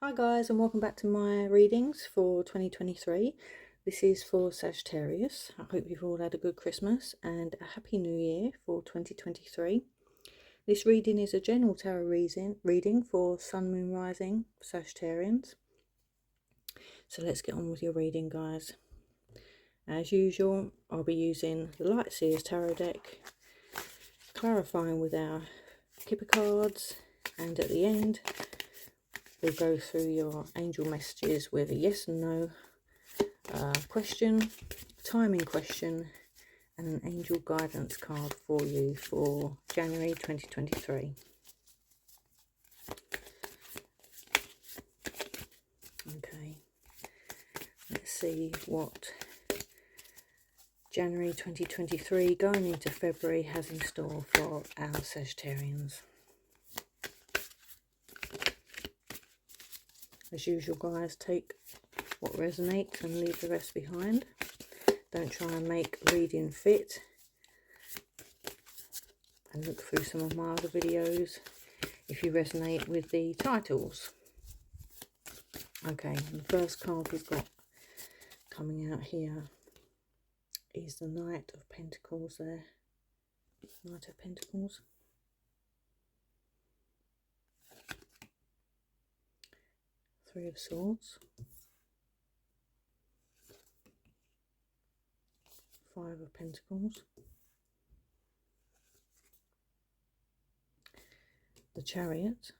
Hi guys, and welcome back to my readings for 2023. This is for Sagittarius. I hope you've all had a good Christmas and a happy new year for 2023. This reading is a general tarot reading for Sun, Moon, Rising Sagittarians. So let's get on with your reading, guys. As usual, I'll be using the Light Seers Tarot deck, clarifying with our Kipper cards, and at the end we'll go through your angel messages with a yes and no question, timing question, and an angel guidance card for you for January 2023. Okay, let's see what January 2023 going into February has in store for our Sagittarians. As usual, guys, take what resonates and leave the rest behind. Don't try and make reading fit. And look through some of my other videos if you resonate with the titles. Okay, and the first card we've got coming out here is the Knight of Pentacles there. Knight of Pentacles. Three of Swords. Five of Pentacles. The Chariot.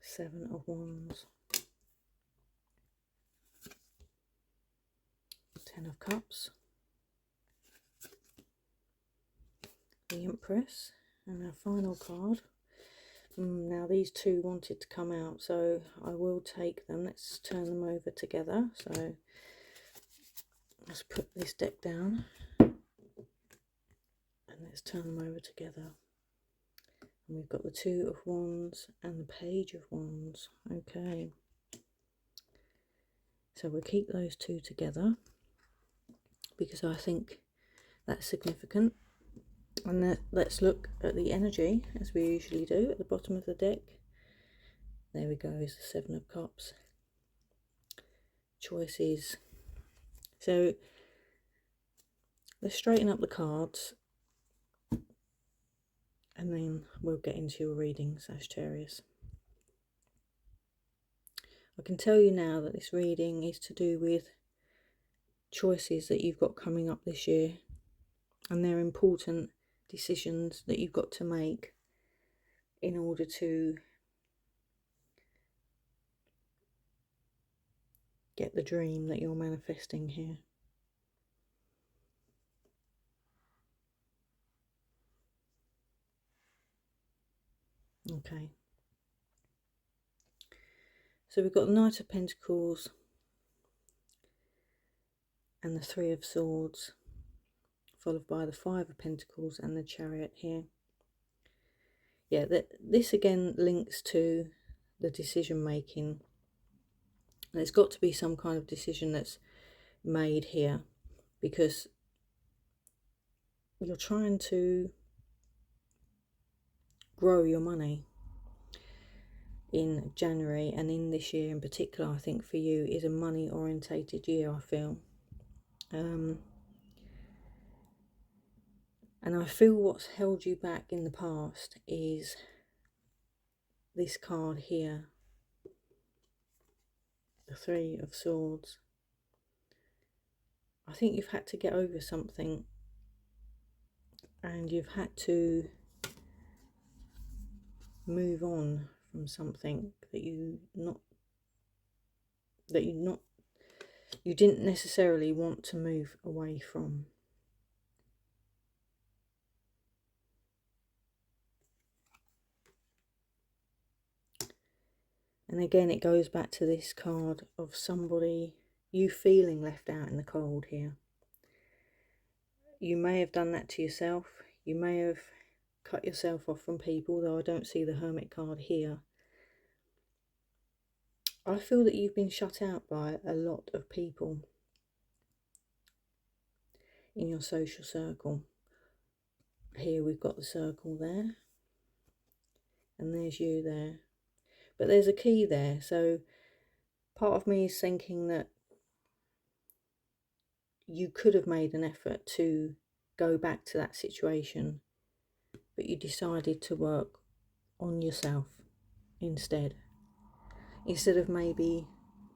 Seven of Wands. 10 of Cups. The Empress. And our final card. Now these two wanted to come out, so I will take them. Let's turn them over together. So let's put this deck down and let's turn them over together. And we've got the Two of Wands and the Page of Wands. Okay, so we'll keep those two together because I think that's significant. And let's look at the energy as we usually do at the bottom of the deck. There we go, is the Seven of Cups. Choices. So let's straighten up the cards and then we'll get into your reading, Sagittarius. I can tell you now that this reading is to do with choices that you've got coming up this year, and they're important decisions that you've got to make in order to get the dream that you're manifesting here. Okay, so we've got the Knight of Pentacles and the Three of Swords, followed by the Five of Pentacles and the Chariot here. Yeah, this again links to the decision making. There's got to be some kind of decision that's made here because you're trying to grow your money in January, and in this year in particular, I think for you is a money orientated year, I feel. And I feel what's held you back in the past is this card here, the Three of Swords. I think you've had to get over something, and you've had to move on from something that you didn't necessarily want to move away from. And again, it goes back to this card of somebody, you feeling left out in the cold here. You may have done that to yourself. You may have cut yourself off from people, though I don't see the Hermit card here. I feel that you've been shut out by a lot of people in your social circle. Here we've got the circle there, and there's you there. But there's a key there, so part of me is thinking that you could have made an effort to go back to that situation, but you decided to work on yourself instead of maybe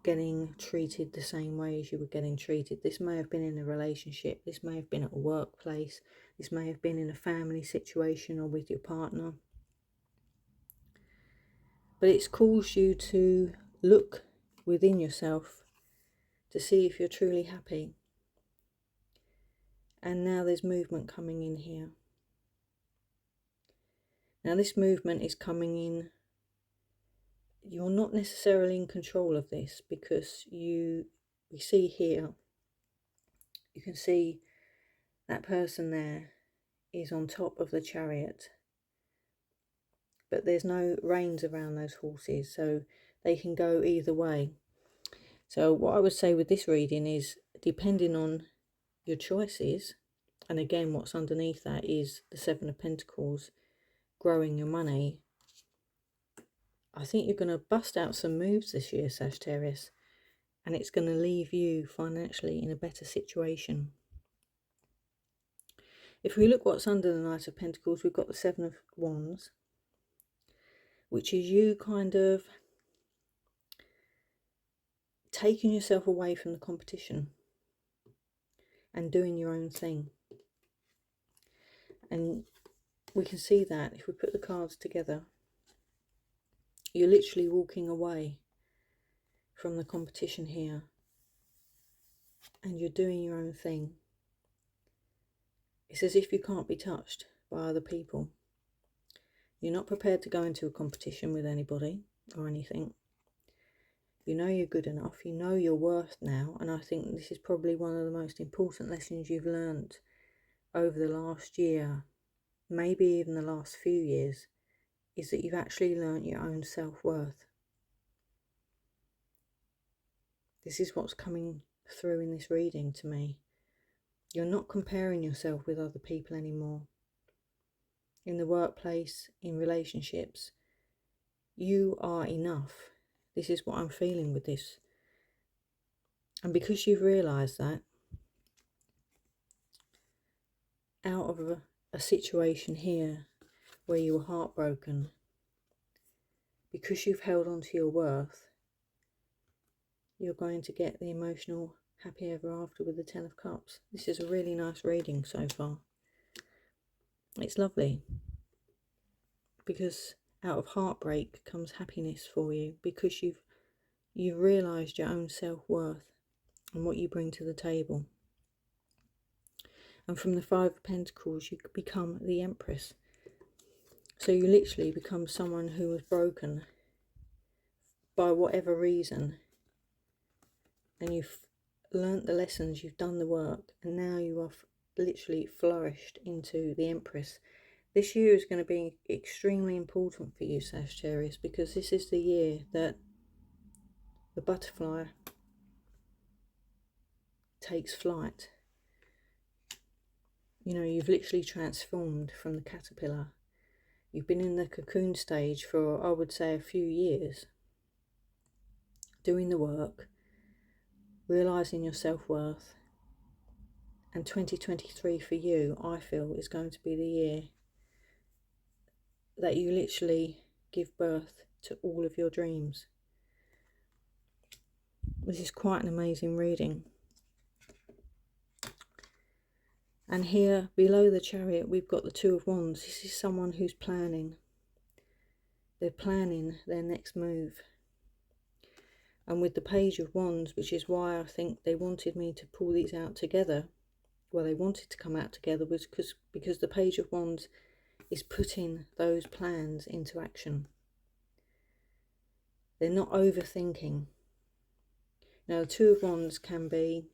getting treated the same way as you were getting treated. This may have been in a relationship, this may have been at a workplace, this may have been in a family situation or with your partner, but it's caused you to look within yourself to see if you're truly happy. And now there's movement coming in here. Now this movement is coming in. You're not necessarily in control of this, because we see here, you can see that person there is on top of the chariot, but there's no reins around those horses, so they can go either way. So what I would say with this reading is, depending on your choices, and again what's underneath that is the Seven of Pentacles, growing your money, I think you're going to bust out some moves this year, Sagittarius, and it's going to leave you financially in a better situation. If we look what's under the Knight of Pentacles, we've got the Seven of Wands, which is you kind of taking yourself away from the competition and doing your own thing. And we can see that if we put the cards together, you're literally walking away from the competition here, and you're doing your own thing. It's as if you can't be touched by other people. You're not prepared to go into a competition with anybody or anything. You know you're good enough, you know your worth now, and I think this is probably one of the most important lessons you've learned over the last year, maybe even the last few years, is that you've actually learnt your own self-worth. This is what's coming through in this reading to me. You're not comparing yourself with other people anymore. In the workplace, in relationships, you are enough. This is what I'm feeling with this. And because you've realised that, out of a situation here where you were heartbroken, because you've held on to your worth, you're going to get the emotional happy ever after with the Ten of Cups. This is a really nice reading so far. It's lovely, because out of heartbreak comes happiness for you, because you've realised your own self-worth and what you bring to the table. And from the Five of Pentacles, you become the Empress. So you literally become someone who was broken by whatever reason, and you've learnt the lessons, you've done the work, and now you are literally flourished into the Empress. This year is going to be extremely important for you, Sagittarius, because this is the year that the butterfly takes flight. You know, you've literally transformed from the caterpillar. You've been in the cocoon stage for, I would say, a few years, doing the work, realising your self-worth. And 2023 for you, I feel, is going to be the year that you literally give birth to all of your dreams. This is quite an amazing reading. And here below the Chariot, we've got the Two of Wands. This is someone who's planning. They're planning their next move. And with the Page of Wands, which is why I think they wanted me to pull these out together, well, they wanted to come out together, was because the Page of Wands is putting those plans into action. They're not overthinking. Now, the Two of Wands can be,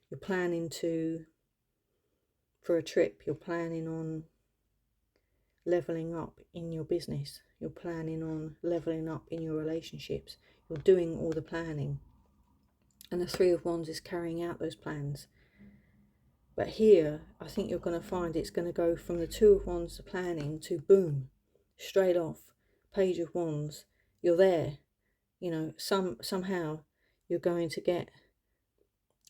you're planning for a trip, you're planning on levelling up in your business, you're planning on levelling up in your relationships, You're doing all the planning. And the Three of Wands is carrying out those plans. But here, I think you're going to find it's going to go from the Two of Wands to planning to boom, straight off, Page of Wands. You're there. You know, somehow you're going to get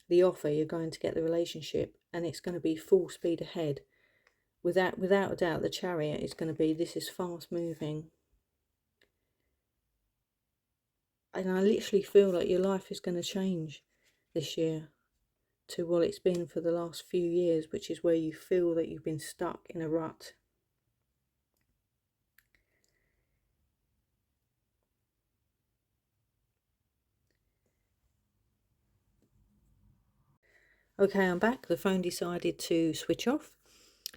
the offer, you're going to get the relationship, and it's going to be full speed ahead. Without a doubt, the Chariot is going to be, this is fast moving. And I literally feel like your life is going to change this year to what it's been for the last few years, which is where you feel that you've been stuck in a rut. Okay, I'm back. The phone decided to switch off.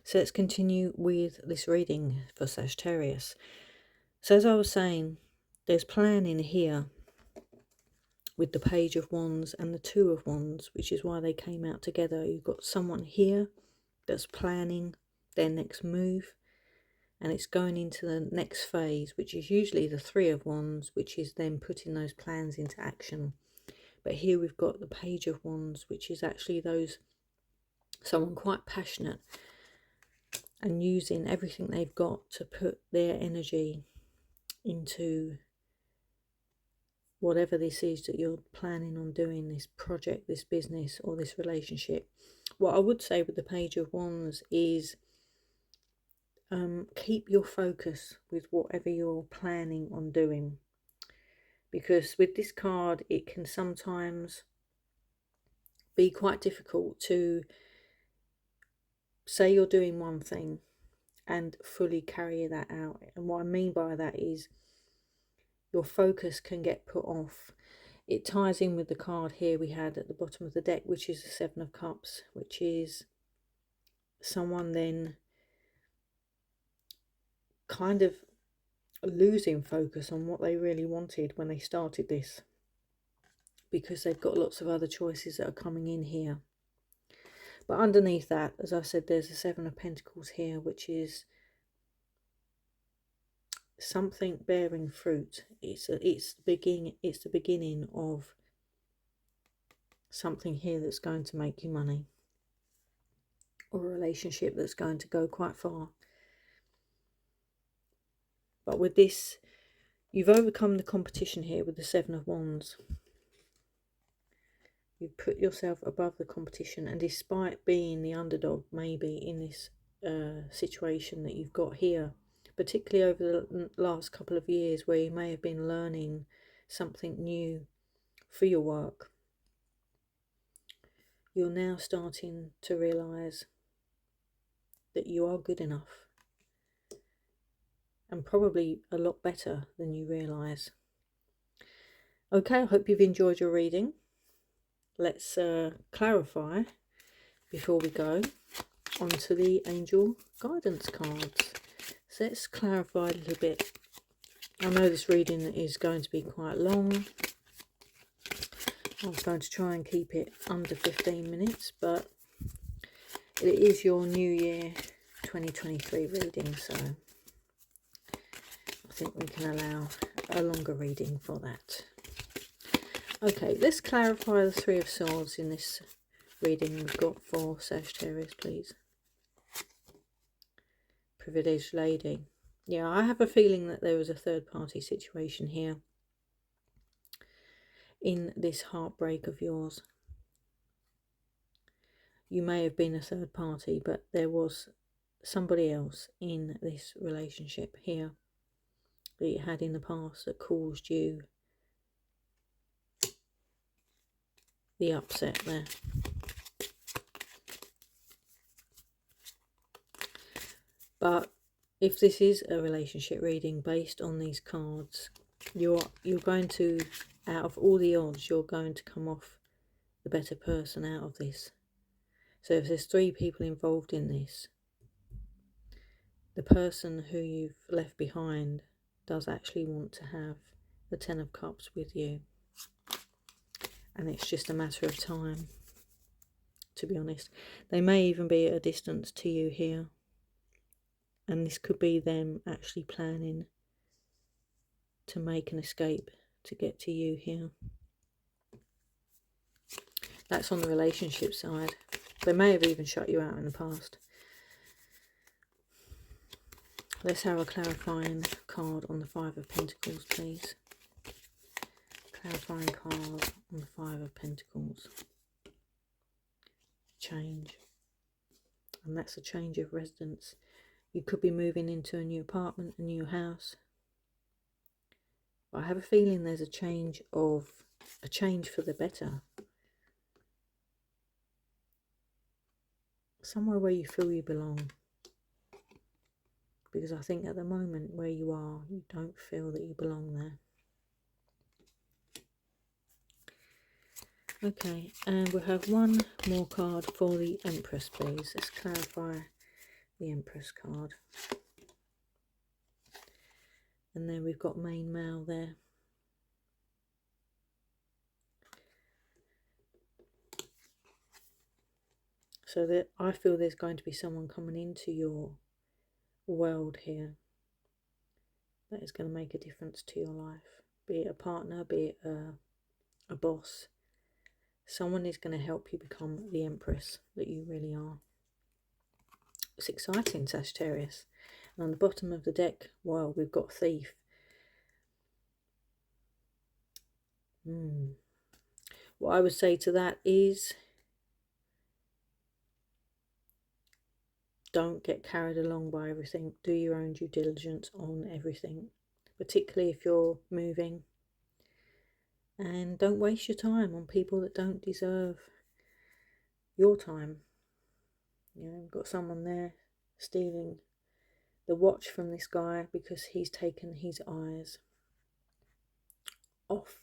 So let's continue with this reading for Sagittarius. So as I was saying, there's planning here with the Page of Wands and the Two of Wands, which is why they came out together. You've got someone here that's planning their next move, and it's going into the next phase, which is usually the Three of Wands, which is then putting those plans into action. But here we've got the Page of Wands, which is actually someone quite passionate and using everything they've got to put their energy into whatever this is that you're planning on doing, this project, this business, or this relationship. What I would say with the Page of Wands is keep your focus with whatever you're planning on doing. Because with this card, it can sometimes be quite difficult to say you're doing one thing and fully carry that out. And what I mean by that is your focus can get put off. It ties in with the card here we had at the bottom of the deck, which is the Seven of Cups, which is someone then kind of losing focus on what they really wanted when they started this, because they've got lots of other choices that are coming in here. But underneath that, as I said, there's the Seven of Pentacles here, which is something bearing fruit. It's the beginning of something here that's going to make you money, or a relationship that's going to go quite far. But with this, you've overcome the competition here with the Seven of Wands. You've put yourself above the competition, and despite being the underdog maybe in this situation that you've got here, particularly over the last couple of years where you may have been learning something new for your work, you're now starting to realise that you are good enough, and probably a lot better than you realise. Okay, I hope you've enjoyed your reading. Let's clarify before we go onto the angel guidance cards. So let's clarify a little bit. I know this reading is going to be quite long. I'm going to try and keep it under 15 minutes, but it is your New Year 2023 reading, so I think we can allow a longer reading for that. Okay, let's clarify the Three of Swords in this reading we've got for Sagittarius, please. Privileged lady. Yeah, I have a feeling that there was a third party situation here in this heartbreak of yours. You may have been a third party, but there was somebody else in this relationship here that you had in the past that caused you the upset there. But if this is a relationship reading based on these cards, you're going to, out of all the odds, you're going to come off the better person out of this. So if there's three people involved in this, the person who you've left behind does actually want to have the Ten of Cups with you. And it's just a matter of time, to be honest. They may even be at a distance to you here. And this could be them actually planning to make an escape to get to you here. That's on the relationship side. They may have even shut you out in the past. Let's have a clarifying card on the Five of Pentacles, please. Clarifying card on the Five of Pentacles. Change. And that's a change of residence. You could be moving into a new apartment, a new house. But I have a feeling there's a change for the better. Somewhere where you feel you belong. Because I think at the moment where you are, you don't feel that you belong there. Okay, and we'll have one more card for the Empress, please. Let's clarify the Empress card. And then we've got main male there. So that I feel there's going to be someone coming into your world here that is going to make a difference to your life. Be it a partner, be it a boss. Someone is going to help you become the Empress that you really are. It's exciting, Sagittarius. And on the bottom of the deck, well, we've got Thief. What I would say to that is don't get carried along by everything. Do your own due diligence on everything, particularly if you're moving. And don't waste your time on people that don't deserve your time. You know, we've got someone there stealing the watch from this guy because he's taken his eyes off.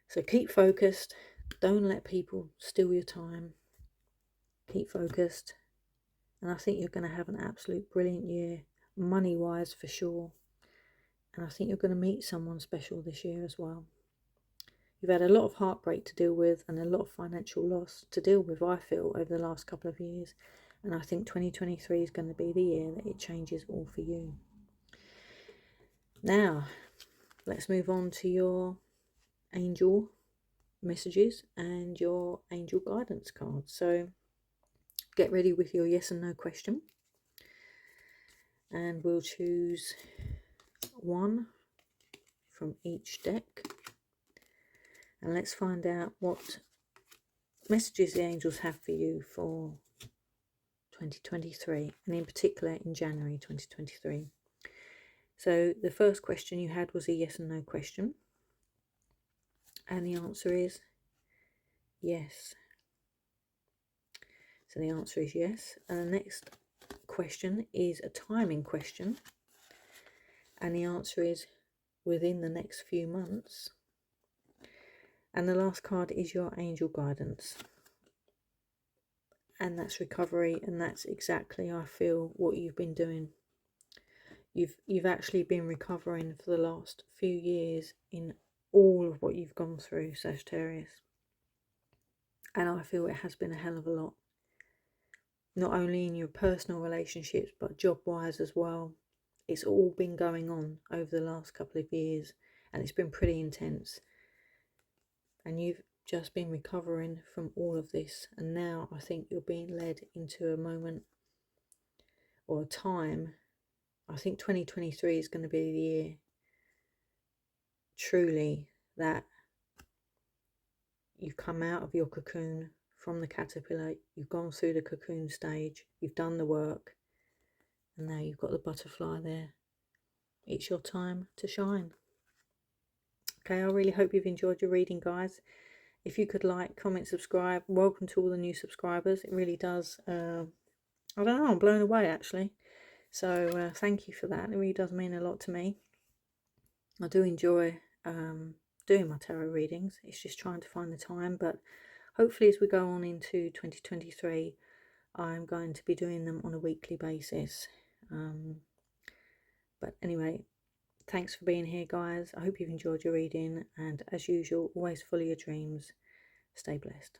So keep focused. Don't let people steal your time. Keep focused. And I think you're going to have an absolute brilliant year, money-wise for sure. And I think you're going to meet someone special this year as well. You've had a lot of heartbreak to deal with and a lot of financial loss to deal with, I feel, over the last couple of years. And I think 2023 is going to be the year that it changes all for you. Now, let's move on to your angel messages and your angel guidance cards. So get ready with your yes and no question. And we'll choose one from each deck. And let's find out what messages the angels have for you for 2023, and in particular in January 2023. So the first question you had was a yes and no question. And the answer is yes. So the answer is yes. And the next question is a timing question. And the answer is within the next few months. And the last card is your angel guidance. And that's recovery, and that's exactly, I feel, what you've been doing. You've actually been recovering for the last few years in all of what you've gone through, Sagittarius. And I feel it has been a hell of a lot. Not only in your personal relationships, but job-wise as well. It's all been going on over the last couple of years, and it's been pretty intense. And you've just been recovering from all of this, and now I think you're being led into a moment or a time. I think 2023 is going to be the year truly that you've come out of your cocoon from the caterpillar, you've gone through the cocoon stage, you've done the work, and now you've got the butterfly there. It's your time to shine. Okay, I really hope you've enjoyed your reading, guys. If you could like, comment, subscribe. Welcome to all the new subscribers. It really does, I don't know, I'm blown away actually. So thank you for that. It really does mean a lot to me. I do enjoy doing my tarot readings. It's just trying to find the time. But hopefully as we go on into 2023, I'm going to be doing them on a weekly basis. But anyway, thanks for being here, guys. I hope you've enjoyed your reading. And as usual, always follow your dreams. Stay blessed.